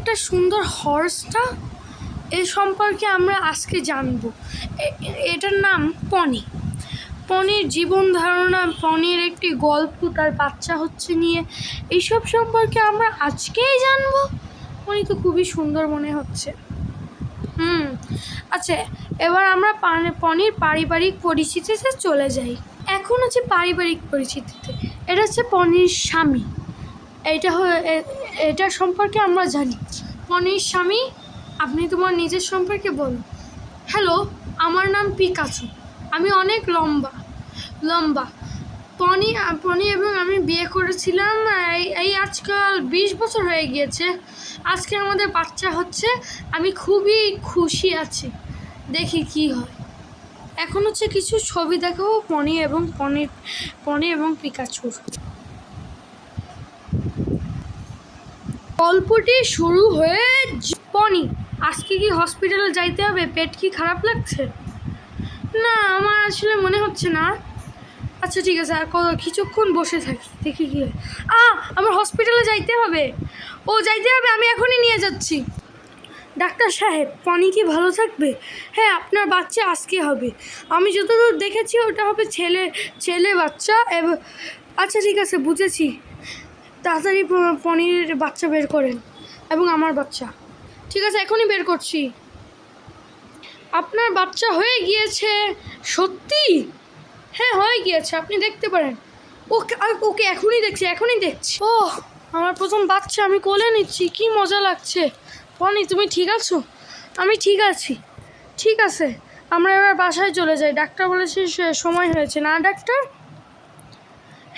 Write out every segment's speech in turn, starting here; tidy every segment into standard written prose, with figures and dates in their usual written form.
একটা সুন্দর হর্সটা এ সম্পর্কে আমরা আজকে জানব। এটার নাম পনি। পনির জীবন ধারণা, পনির একটি গল্প, তার বাচ্চা হচ্ছে নিয়ে, এইসব সম্পর্কে আমরা আজকেই জানবো। পনি তো খুবই সুন্দর মনে হচ্ছে। আচ্ছা, এবার আমরা পনির পারিবারিক পরিচিতিতে চলে যাই। এখন হচ্ছে পারিবারিক পরিচিতিতে, এটা হচ্ছে পনির স্বামী। এটা সম্পর্কে আমরা জানি। পনির স্বামী, আপনি তোমার নিজের সম্পর্কে বলুন। হ্যালো, আমার নাম পিকাচু, আমি অনেক লম্বা। পনি এবং আমি বিয়ে করেছিলাম এই আজকাল 20 বছর হয়ে গিয়েছে। আজকে আমাদের বাচ্চা হচ্ছে, আমি খুবই খুশি আছি, দেখি কি হয়। এখন হচ্ছে কিছু ছবি দেখাবো পনি এবং পিকাচুর। গল্পটি শুরু হয়ে পনি, আজকে কি হসপিটালে যাইতে হবে? পেট কি খারাপ লাগছে? না, আমার আসলে মনে হচ্ছে না। আচ্ছা ঠিক আছে, আর কিছুক্ষণ বসে থাকি, দেখি কি হয়। আমার হসপিটালে যাইতে হবে। যাইতে হবে, আমি এখনই নিয়ে যাচ্ছি। ডাক্তার সাহেব, পনি কি ভালো থাকবে? হ্যাঁ, আপনার বাচ্চা আজকে হবে। আমি যতদূর দেখেছি ওটা হবে ছেলে বাচ্চা। আচ্ছা ঠিক আছে, বুঝেছি। তাড়াতাড়ি পনির বাচ্চা বের করেন এবং আমার বাচ্চা। ঠিক আছে, এখনই বের করছি। আপনার বাচ্চা হয়ে গিয়েছে। সত্যি? হ্যাঁ, হয়ে গিয়েছে, আপনি দেখতে পারেন। ওকে এখনই দেখছি। আমার প্রথম বাচ্চা, আমি কোলে নিচ্ছি, কি মজা লাগছে। পনি, তুমি ঠিক আছো? আমি ঠিক আছি। ঠিক আছে, আমরা এবার বাসায় চলে যাই। ডাক্তার বলেছে সময় হয়েছে, না ডাক্তার?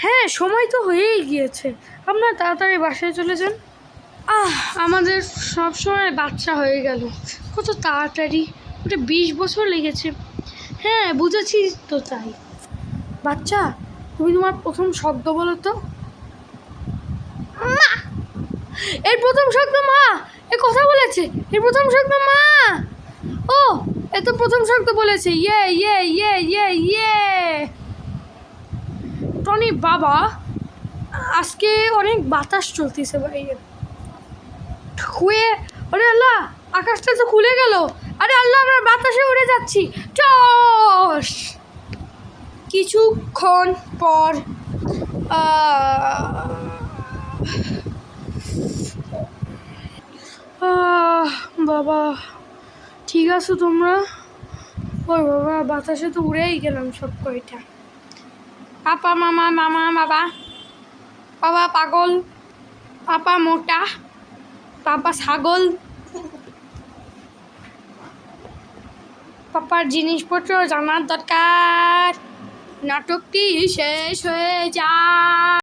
হ্যাঁ, সময় তো হয়েই গিয়েছে, আপনারা তাড়াতাড়ি বাসায় চলে যান। আমাদের সবসময় বাচ্চা হয়ে গেল, কত তাড়াতাড়ি। ওটা 20 বছর লেগেছে। হ্যাঁ, বুঝেছি তো। তাই বাচ্চা, তুমি তোমার প্রথম শব্দ বলো তো। মা। এর প্রথম শব্দ মা। এ কথা বলেছে, এর প্রথম শব্দ মা। এ তো প্রথম শব্দ বলেছে। ইয়ে ইয়ে ইয়ে ইয়ে ইয়ে। টনি বাবা, আজকে অনেক বাতাস চলতেছে বাইরে। আরে আল্লাহ, আকাশটা তো খুলে গেল। আরে আল্লাহ, আমরা বাতাসে উড়ে যাচ্ছি। টস। কিছুক্ষণ পর বাবা, ঠিক আছো তোমরা? বাবা, বাতাসে তো উড়েই গেলাম সব কয়টা। পাপা মামা বাবা পাগল, পাপা মোটা, পাপা ছাগল। পাপার জিনিসপত্র জানার দরকার। নাটকটি শেষ হয়ে যায়।